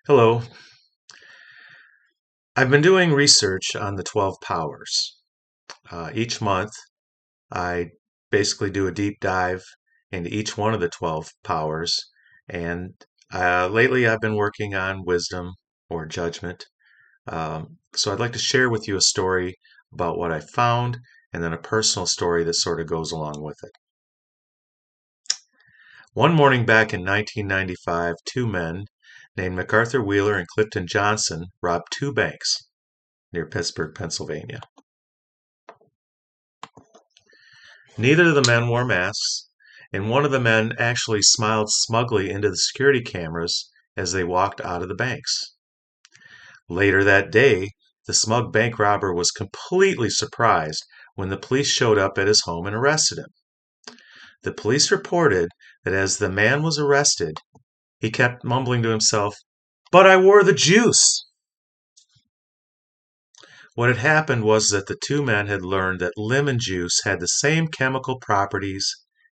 Hello. I've been doing research on the 12 powers. Each month, I basically do a deep dive into each one of the 12 powers. And lately, I've been working on wisdom or judgment. So I'd like to share with you a story about what I found and then a personal story that sort of goes along with it. One morning back in 1995, two men named MacArthur Wheeler and Clifton Johnson robbed two banks near Pittsburgh, Pennsylvania. Neither of the men wore masks, and one of the men actually smiled smugly into the security cameras as they walked out of the banks. Later that day, the smug bank robber was completely surprised when the police showed up at his home and arrested him. The police reported that as the man was arrested, he kept mumbling to himself, "But I wore the juice!" What had happened was that the two men had learned that lemon juice had the same chemical properties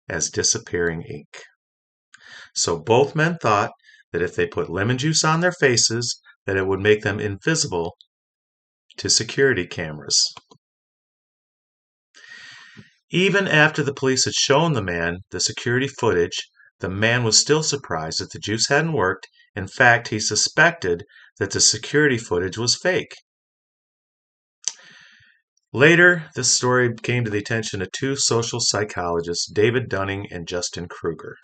as disappearing ink. So both men thought that if they put lemon juice on their faces, that it would make them invisible to security cameras. Even after the police had shown the man the security footage, the man was still surprised that the juice hadn't worked. In fact, he suspected that the security footage was fake. Later, this story came to the attention of two social psychologists, David Dunning and Justin Kruger.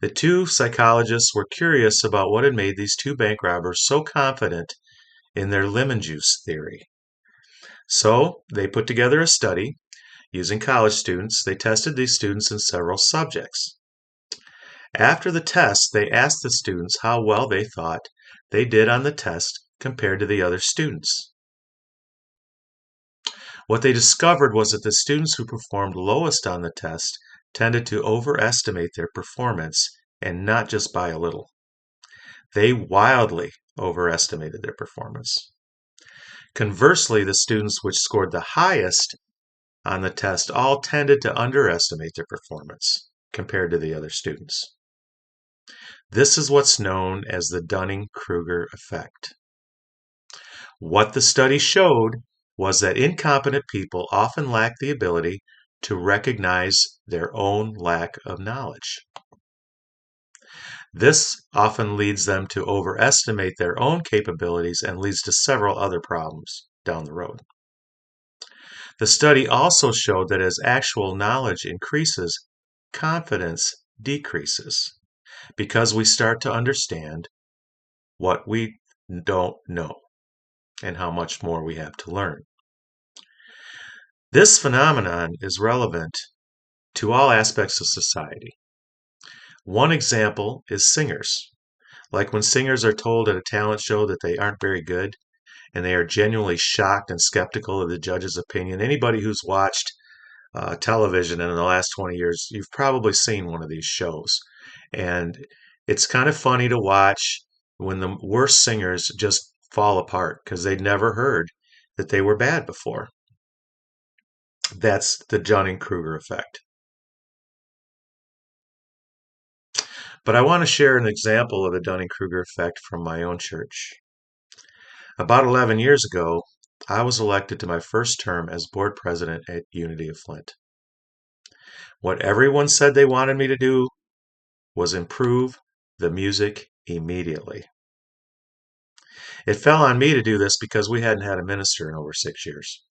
The two psychologists were curious about what had made these two bank robbers so confident in their lemon juice theory. So they put together a study using college students. They tested these students in several subjects. After the test, they asked the students how well they thought they did on the test compared to the other students. What they discovered was that the students who performed lowest on the test tended to overestimate their performance, and not just by a little. They wildly overestimated their performance. Conversely, the students which scored the highest on the test all tended to underestimate their performance compared to the other students. This is what's known as the Dunning-Kruger Effect. What the study showed was that incompetent people often lack the ability to recognize their own lack of knowledge. This often leads them to overestimate their own capabilities and leads to several other problems down the road. The study also showed that as actual knowledge increases, confidence decreases because we start to understand what we don't know and how much more we have to learn. This phenomenon is relevant to all aspects of society. One example is singers. Like when singers are told at a talent show that they aren't very good, and they are genuinely shocked and skeptical of the judge's opinion. Anybody who's watched television in the last 20 years, you've probably seen one of these shows. And it's kind of funny to watch when the worst singers just fall apart because they'd never heard that they were bad before. That's the Dunning-Kruger effect. But I want to share an example of the Dunning-Kruger effect from my own church. About 11 years ago, I was elected to my first term as board president at Unity of Flint. What everyone said they wanted me to do was improve the music immediately. It fell on me to do this because we hadn't had a minister in over 6 years.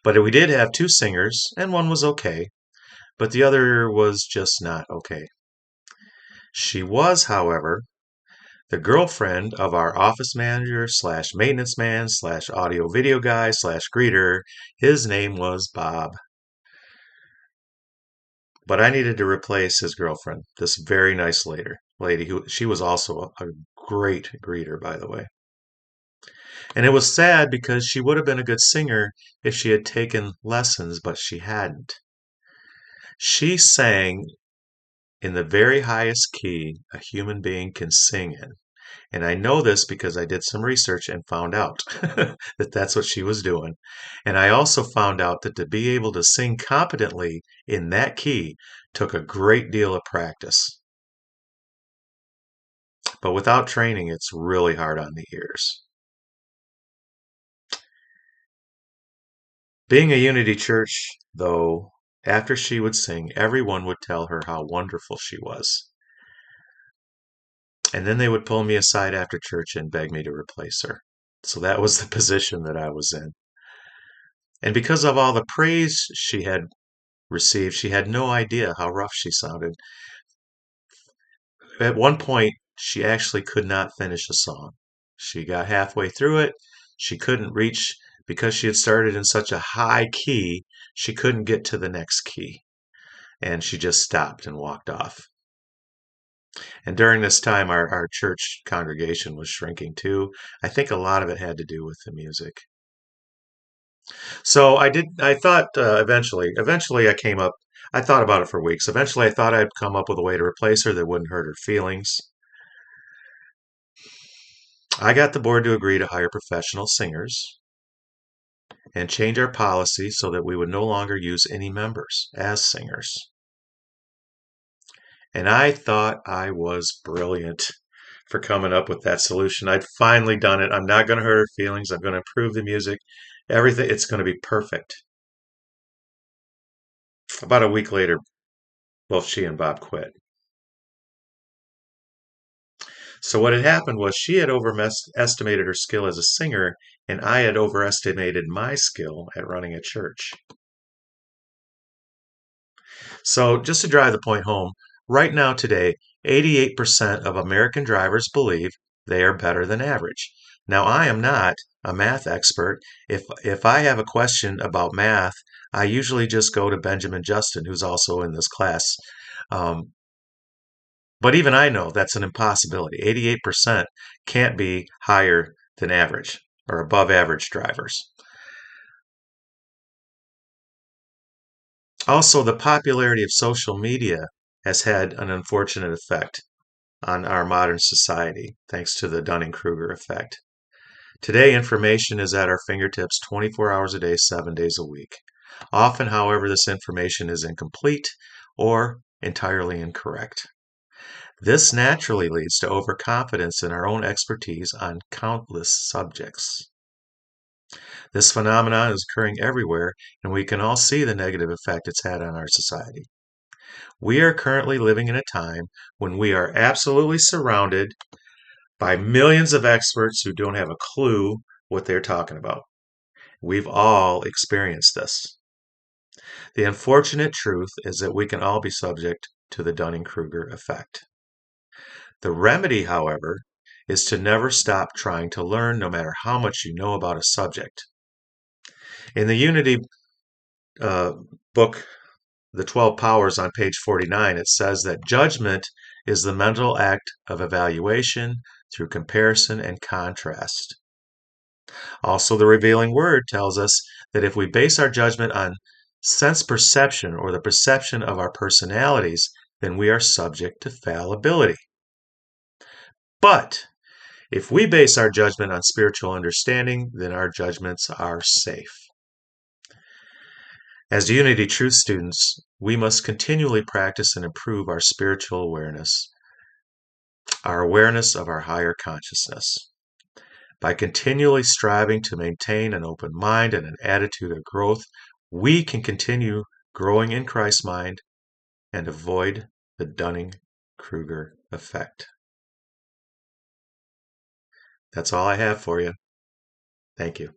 But we did have two singers, and one was okay, but the other was just not okay. She was, however, the girlfriend of our office manager slash maintenance man slash audio video guy slash greeter. His name was Bob. But I needed to replace his girlfriend, this very nice lady who she was also a great greeter, by the way. And it was sad because she would have been a good singer if she had taken lessons, but she hadn't. She sang in the very highest key a human being can sing in. And I know this because I did some research and found out that that's what she was doing. And I also found out that to be able to sing competently in that key took a great deal of practice. But without training, it's really hard on the ears. Being a Unity church, though, after she would sing, everyone would tell her how wonderful she was. And then they would pull me aside after church and beg me to replace her. So that was the position that I was in. And because of all the praise she had received, she had no idea how rough she sounded. At one point, she actually could not finish a song. She got halfway through it. She couldn't reach, because she had started in such a high key, she couldn't get to the next key. And she just stopped and walked off. And during this time, our church congregation was shrinking too. I think a lot of it had to do with the music. So I thought eventually I thought about it for weeks. Eventually I thought I'd come up with a way to replace her that wouldn't hurt her feelings. I got the board to agree to hire professional singers and change our policy so that we would no longer use any members as singers. And I thought I was brilliant for coming up with that solution. I'd finally done it. I'm not going to hurt her feelings. I'm going to improve the music. Everything, it's going to be perfect. About a week later, both she and Bob quit. So what had happened was she had overestimated her skill as a singer, and I had overestimated my skill at running a church. So just to drive the point home, right now today, 88% of American drivers believe they are better than average. Now, I am not a math expert. If I have a question about math, I usually just go to Benjamin Justin, who's also in this class. Um, but even I know that's an impossibility. 88% can't be higher than average or above average drivers. Also, the popularity of social media has had an unfortunate effect on our modern society, thanks to the Dunning-Kruger effect. Today, information is at our fingertips 24 hours a day, 7 days a week. Often, however, this information is incomplete or entirely incorrect. This naturally leads to overconfidence in our own expertise on countless subjects. This phenomenon is occurring everywhere, and we can all see the negative effect it's had on our society. We are currently living in a time when we are absolutely surrounded by millions of experts who don't have a clue what they're talking about. We've all experienced this. The unfortunate truth is that we can all be subject to the Dunning-Kruger effect. The remedy, however, is to never stop trying to learn no matter how much you know about a subject. In the Unity uh, book, The 12 Powers, on page 49, it says that judgment is the mental act of evaluation through comparison and contrast. Also, the revealing word tells us that if we base our judgment on sense perception or the perception of our personalities, then we are subject to fallibility. But if we base our judgment on spiritual understanding, then our judgments are safe. As Unity Truth students, we must continually practice and improve our spiritual awareness, our awareness of our higher consciousness. By continually striving to maintain an open mind and an attitude of growth, we can continue growing in Christ's mind and avoid the Dunning-Kruger effect. That's all I have for you. Thank you.